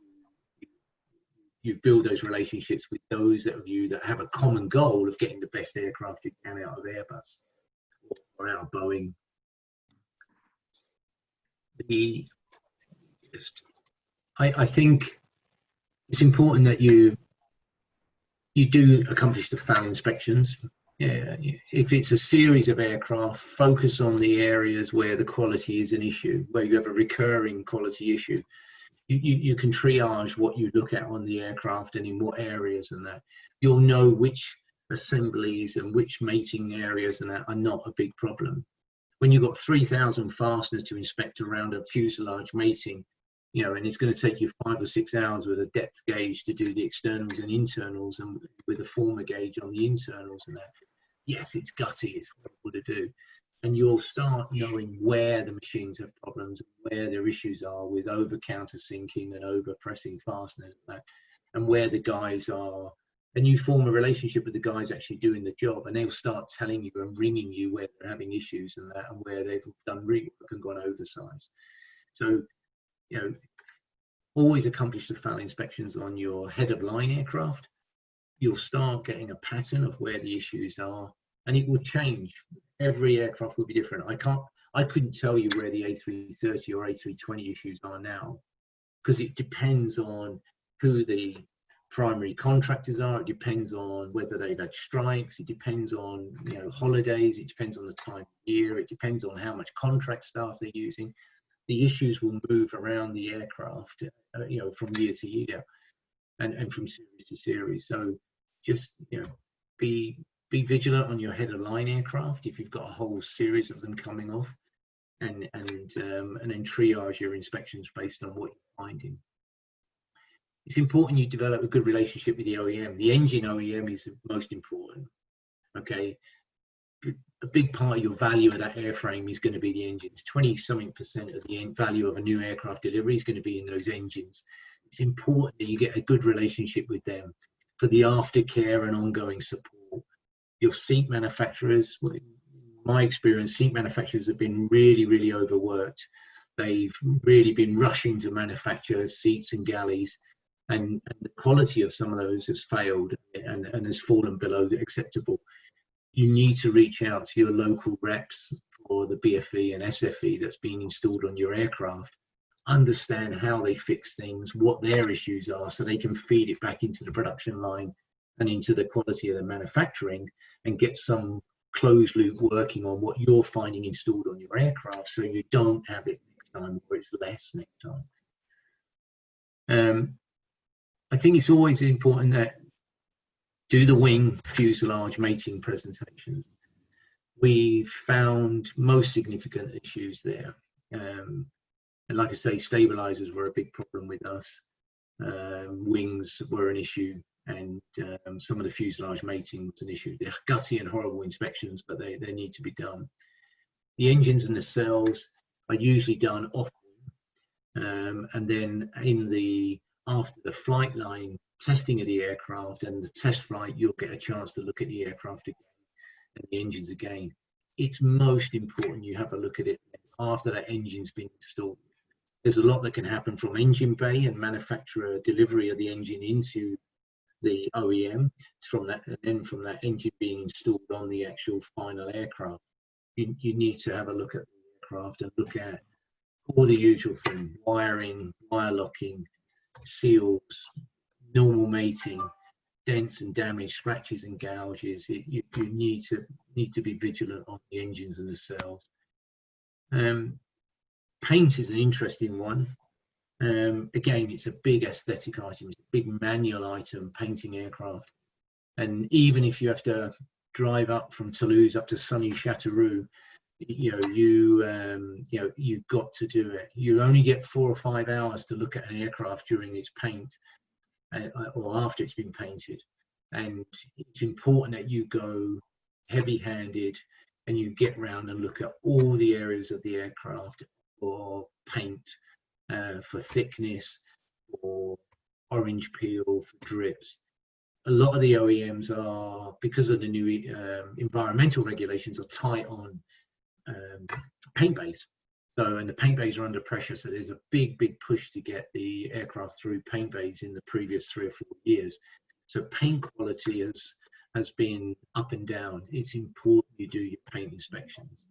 you build those relationships with those of you that have a common goal of getting the best aircraft you can out of Airbus or out of Boeing. I think it's important that you do accomplish the FAL inspections. Yeah, if it's a series of aircraft, focus on the areas where the quality is an issue, where you have a recurring quality issue. You can triage what you look at on the aircraft and in what areas, and that you'll know which assemblies and which mating areas and that are not a big problem. When you've got 3,000 fasteners to inspect around a fuselage mating, and it's going to take you 5 or 6 hours with a depth gauge to do the externals and internals, and with a former gauge on the internals and that. Yes, it's gutty, it's horrible to do. And you'll start knowing where the machines have problems, where their issues are with over countersinking and over pressing fasteners and that, and where the guys are and you form a relationship with the guys actually doing the job, and they'll start telling you and ringing you where they're having issues and that, and where they've done rework and gone oversized. So, you know, always accomplish the FAL inspections on your head of line aircraft. You'll start getting a pattern of where the issues are, and it will change. Every aircraft will be different. I couldn't tell you where the A330 or A320 issues are now, because it depends on who the primary contractors are. It depends on whether they've had strikes. It depends on, you know, holidays. It depends on the time of year. It depends on how much contract staff they're using. The issues will move around the aircraft, you know, from year to year, and from series to series. So just, you know, be vigilant on your head of line aircraft if you've got a whole series of them coming off, and then triage your inspections based on what you're finding. It's important you develop a good relationship with the OEM. The engine OEM is the most important. Okay, a big part of your value of that airframe is going to be the engines. 20-something% of the value of a new aircraft delivery is going to be in those engines. It's important that you get a good relationship with them for the aftercare and ongoing support. Your seat manufacturers, in my experience, seat manufacturers have been really, really overworked. They've really been rushing to manufacture seats and galleys, and the quality of some of those has failed and has fallen below acceptable. You need to reach out to your local reps for the BFE and SFE that's being installed on your aircraft, understand how they fix things, what their issues are, so they can feed it back into the production line and into the quality of the manufacturing, and get some closed loop working on what you're finding installed on your aircraft, so you don't have it next time, or it's less next time. I think it's always important that do the wing fuselage mating presentations. We found most significant issues there. And like I say, stabilizers were a big problem with us. Wings were an issue, and some of the fuselage mating was an issue. They're gutty and horrible inspections, but they need to be done. The engines and the cells are usually done off, and then after the flight line testing of the aircraft and the test flight, you'll get a chance to look at the aircraft again and the engines again. It's most important you have a look at it after that engine's been installed. There's a lot that can happen from engine bay and manufacturer delivery of the engine into the OEM, from that, and then from that engine being installed on the actual final aircraft. You need to have a look at the aircraft and look at all the usual things: wiring, wire locking, seals, normal mating, dents and damage, scratches and gouges. You need to be vigilant on the engines and the cells. Paint is an interesting one. Again, it's a big aesthetic item. It's a big manual item, painting aircraft. And even if you have to drive up from Toulouse up to sunny Châteauroux, you've got to do it. You only get 4 or 5 hours to look at an aircraft during its paint, or after it's been painted. And it's important that you go heavy-handed and you get around and look at all the areas of the aircraft for paint, for thickness, for orange peel, for drips. A lot of the OEMs are, because of the new environmental regulations, are tight on paint bays. So, and the paint bays are under pressure, so there's a big push to get the aircraft through paint bays in the previous 3 or 4 years. So paint quality has been up and down. It's important you do your paint inspections.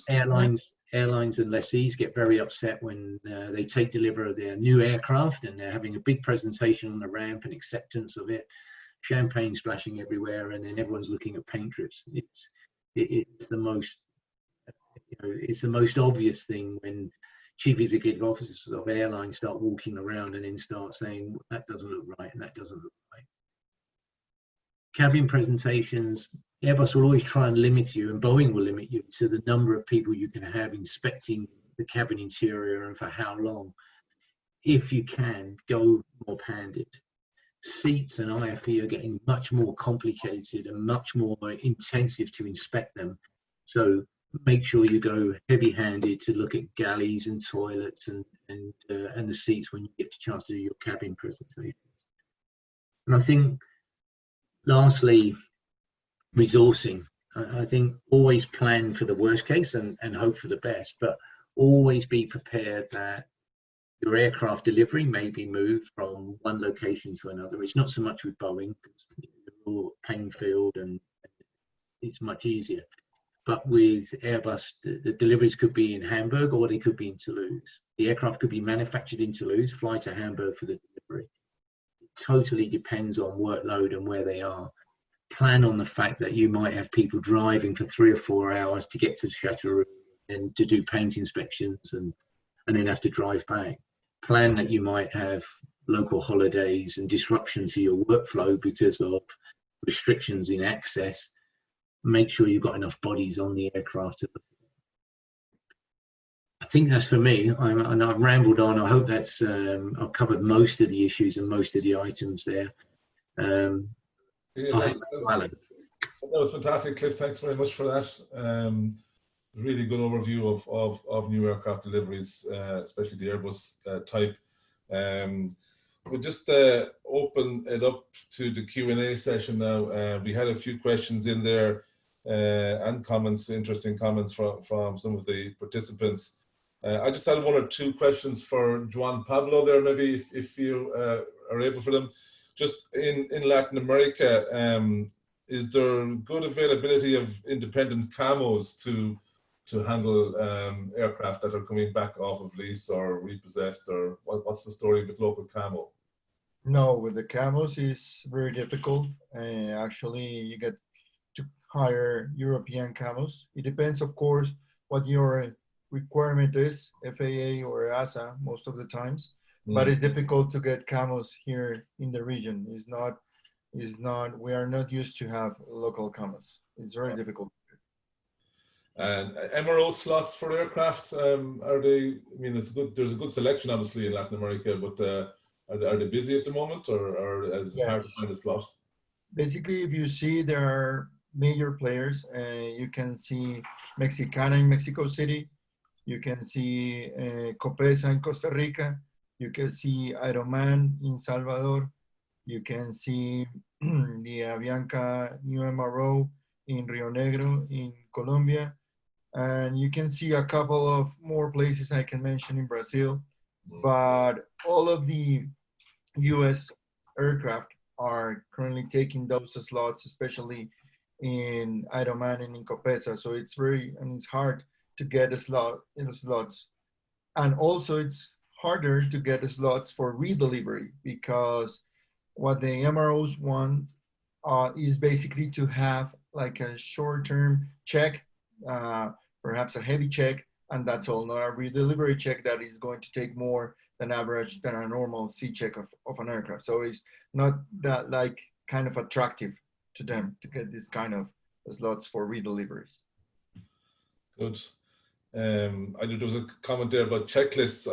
Airlines and lessees get very upset when they take delivery of their new aircraft and they're having a big presentation on the ramp and acceptance of it, champagne splashing everywhere, and then everyone's looking at paint drips. It's the most, it's the most obvious thing when chief executive officers of airlines start walking around and then start saying that doesn't look right and that doesn't look right. Cabin presentations, Airbus will always try and limit you, and Boeing will limit you to the number of people you can have inspecting the cabin interior and for how long. If you can, go mob-handed. Seats and IFE are getting much more complicated and much more intensive to inspect them. So make sure you go heavy-handed to look at galleys and toilets and the seats when you get a chance to do your cabin presentations. And I think, lastly, resourcing. I think always plan for the worst case and hope for the best, but always be prepared that your aircraft delivery may be moved from one location to another. It's not so much with Boeing, because they're all Plainfield and it's much easier. But with Airbus, the deliveries could be in Hamburg or they could be in Toulouse. The aircraft could be manufactured in Toulouse, fly to Hamburg for the delivery. It totally depends on workload and where they are. Plan on the fact that you might have people driving for 3 or 4 hours to get to Châteauroux and to do paint inspections and then have to drive back. Plan that you might have local holidays and disruption to your workflow because of restrictions in access. Make sure you've got enough bodies on the aircraft. I think that's for me. And I've rambled on. I hope that's I've covered most of the issues and most of the items there. Yeah, I'll hand back to Alan. that was fantastic, Cliff. Thanks very much for that. Really good overview of new aircraft deliveries, especially the Airbus type. We'll just open it up to the Q&A session now. We had a few questions in there and comments, interesting comments from some of the participants. I just had 1 or 2 questions for Juan Pablo there, maybe if you are able for them. Just in Latin America, is there good availability of independent camos to handle aircraft that are coming back off of lease or repossessed, or what's the story with local camo? No, with the camos is very difficult. Actually, you get to hire European camos. It depends, of course, what your requirement is, FAA or EASA most of the times. But it's difficult to get camos here in the region. We are not used to have local camos. It's very difficult. And MRO slots for aircraft, are they, I mean, there's a good selection obviously in Latin America, but are they busy at the moment, or is it hard to find a slot? Basically, if you see, there are major players. You can see Mexicana in Mexico City. You can see Copesa in Costa Rica. You can see Aeroman in Salvador. You can see the Avianca new MRO in Rio Negro in Colombia. And you can see a couple of more places I can mention in Brazil. But all of the US aircraft are currently taking those slots, especially in Aeroman and in Copesa. So it's hard to get a slot in the slots. And also it's harder to get slots for redelivery, because what the MROs want is basically to have like a short-term check, perhaps a heavy check, and that's all, not a redelivery check that is going to take more than average than a normal C check of an aircraft. So it's not that like kind of attractive to them to get this kind of slots for redeliveries. Good. I know there was a comment there about checklists.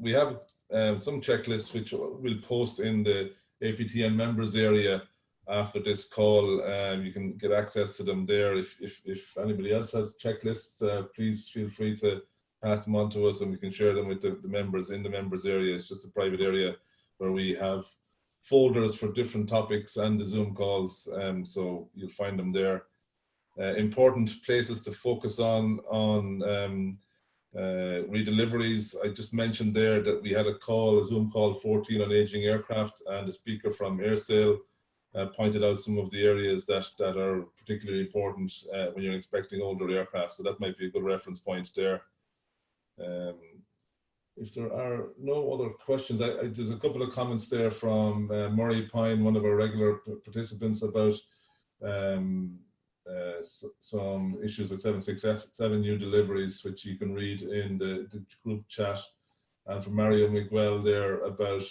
We have some checklists which we'll post in the APTN members area after this call. You can get access to them there. If anybody else has checklists, please feel free to pass them on to us and we can share them with the members in the members area. It's just a private area where we have folders for different topics and the Zoom calls, so you'll find them there. Important places to focus on redeliveries. I just mentioned there that we had a Zoom call 14 on aging aircraft, and the speaker from AirSale pointed out some of the areas that are particularly important when you're inspecting older aircraft. So that might be a good reference point there. If there are no other questions, there's a couple of comments there from Murray Pine, one of our regular participants, about some issues with 767 new deliveries, which you can read in the group chat, and from Mario Miguel there about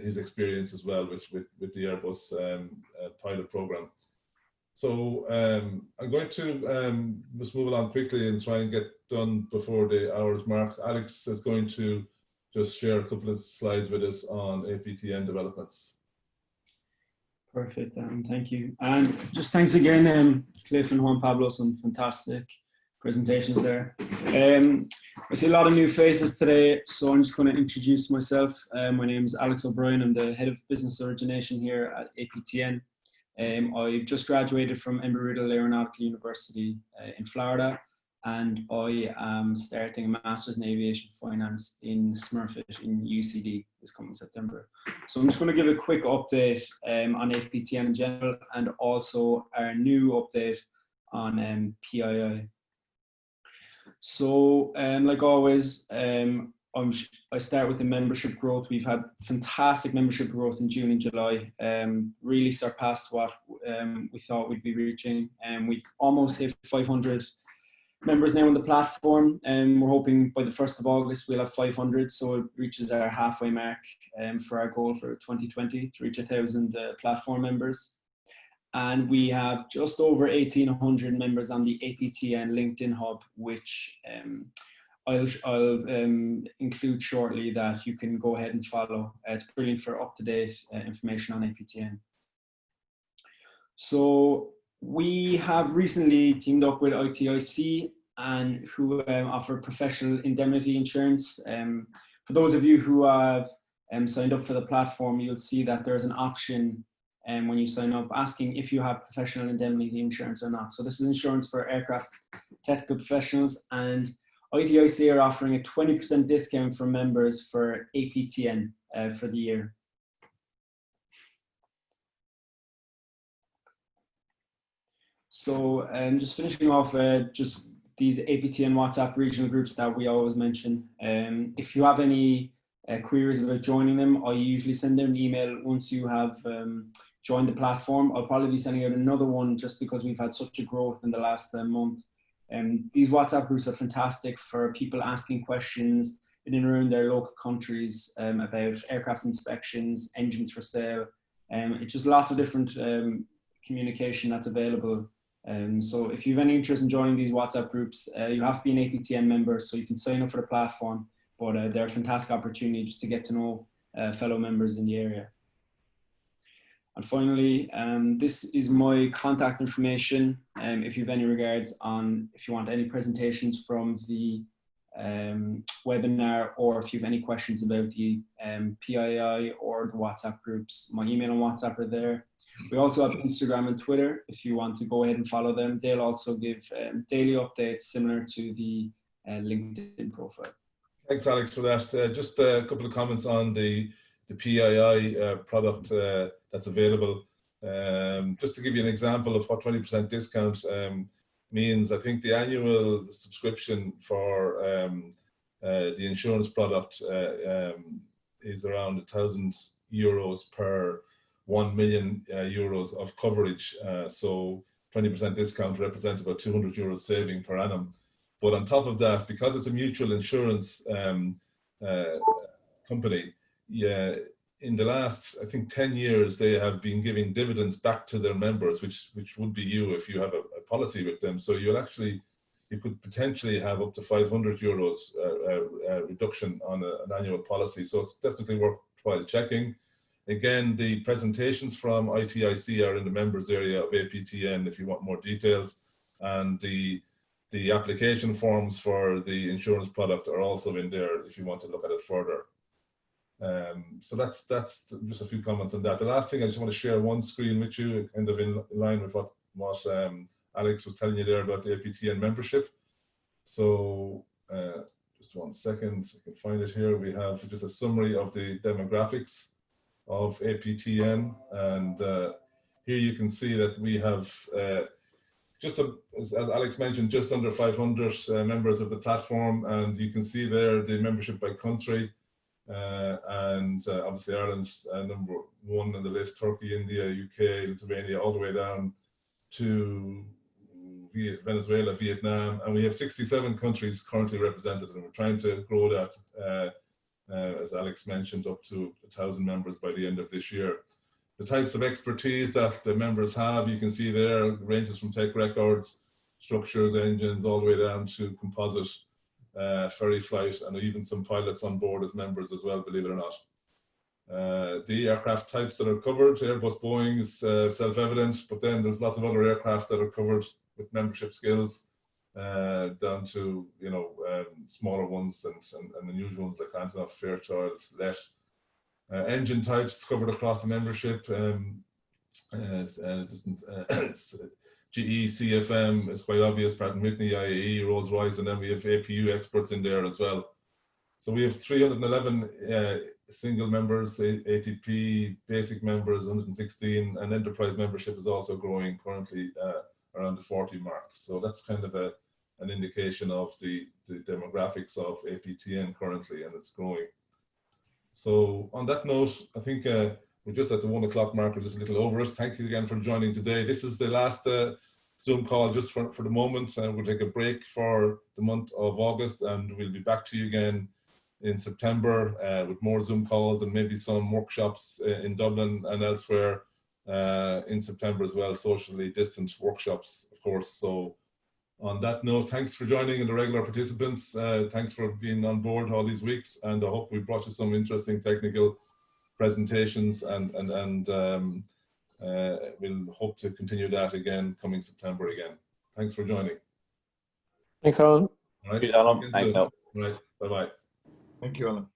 his experience as well with the Airbus pilot program. So I'm going to just move along quickly and try and get done before the hour's mark. Alex is going to just share a couple of slides with us on APTN developments. Perfect, thank you. And just thanks again, Cliff and Juan Pablo, some fantastic presentations there. I see a lot of new faces today, so I'm just going to introduce myself. My name is Alex O'Brien. I'm the head of business origination here at APTN. I've just graduated from Embry-Riddle Aeronautical University in Florida, and I am starting a master's in aviation finance in Smurfit in UCD this coming September. So I'm just going to give a quick update on APTN in general, and also our new update on PII. So like always, I start with the membership growth. We've had fantastic membership growth in June and July, really surpassed what we thought we'd be reaching. We've almost hit 500 members now on the platform, and we're hoping by the 1st of August we'll have 500, so it reaches our halfway mark for our goal for 2020 to reach 1,000 platform members. And we have just over 1,800 members on the APTN LinkedIn hub, which I'll include shortly, that you can go ahead and follow. It's brilliant for up-to-date information on APTN. So we have recently teamed up with ITIC, and who offer professional indemnity insurance. For those of you who have signed up for the platform, you'll see that there's an option when you sign up asking if you have professional indemnity insurance or not. So this is insurance for aircraft technical professionals, and ITIC are offering a 20% discount for members for APTN for the year. So just finishing off just these APTN WhatsApp regional groups that we always mention. If you have any queries about joining them, I usually send them an email once you have joined the platform. I'll probably be sending out another one just because we've had such a growth in the last month. These WhatsApp groups are fantastic for people asking questions in and around their local countries about aircraft inspections, engines for sale. It's just lots of different communication that's available. So if you have any interest in joining these WhatsApp groups, you have to be an APTN member, so you can sign up for the platform, but they're a fantastic opportunity just to get to know fellow members in the area. And finally, this is my contact information. If you have any regards on, if you want any presentations from the webinar, or if you have any questions about the PII or the WhatsApp groups, my email and WhatsApp are there. We also have Instagram and Twitter if you want to go ahead and follow them. They'll also give daily updates similar to the LinkedIn profile. Thanks, Alex, for that. Just a couple of comments on the PII product that's available. Just to give you an example of what 20% discount means, I think the annual subscription for the insurance product is around €1,000 per 1 million euros of coverage. So 20% discount represents about €200 saving per annum. But on top of that, because it's a mutual insurance company, yeah, in the last, I think, 10 years, they have been giving dividends back to their members, which would be you if you have a policy with them. So you could potentially have up to €500 reduction on an annual policy. So it's definitely worthwhile checking. Again, the presentations from ITIC are in the members area of APTN if you want more details, and the application forms for the insurance product are also in there if you want to look at it further. So that's just a few comments on that. The last thing, I just want to share one screen with you, kind of in line with what Alex was telling you there about the APTN membership. So just 1 second, I can find it here. We have just a summary of the demographics of APTN, and here you can see that we have as Alex mentioned, just under 500 members of the platform, and you can see there the membership by country, and obviously Ireland's number 1 on the list, Turkey, India, UK, Lithuania, all the way down to Venezuela, Vietnam, and we have 67 countries currently represented, and we're trying to grow that as Alex mentioned, up to 1,000 members by the end of this year. The types of expertise that the members have, you can see there, ranges from tech records, structures, engines, all the way down to composite, ferry flight, and even some pilots on board as members as well, believe it or not. The aircraft types that are covered, Airbus, Boeing is self-evident, but then there's lots of other aircraft that are covered with membership skills. down to, you know, smaller ones and unusual ones like Antonov, Fairchild, Let. Engine types covered across the membership. It's GE, CFM, it's quite obvious, Pratt & Whitney, IAE, Rolls-Royce, and then we have APU experts in there as well. So we have 311 single members, ATP basic members, 116, and enterprise membership is also growing, currently around the 40 mark. So that's kind of an indication of the demographics of APTN currently, and it's growing. So on that note, I think we're just at the 1 o'clock mark, we're just a little over it. Thank you again for joining today. This is the last Zoom call just for the moment. We'll take a break for the month of August, and we'll be back to you again in September with more Zoom calls and maybe some workshops in Dublin and elsewhere in September as well, socially distant workshops, of course. So on that note, thanks for joining, and the regular participants, thanks for being on board all these weeks, and I hope we brought you some interesting technical presentations, and we'll hope to continue that again coming September again. Thanks for joining. Thanks, Alan. All right. Good, Alan. Right. Bye-bye. Thank you, Alan.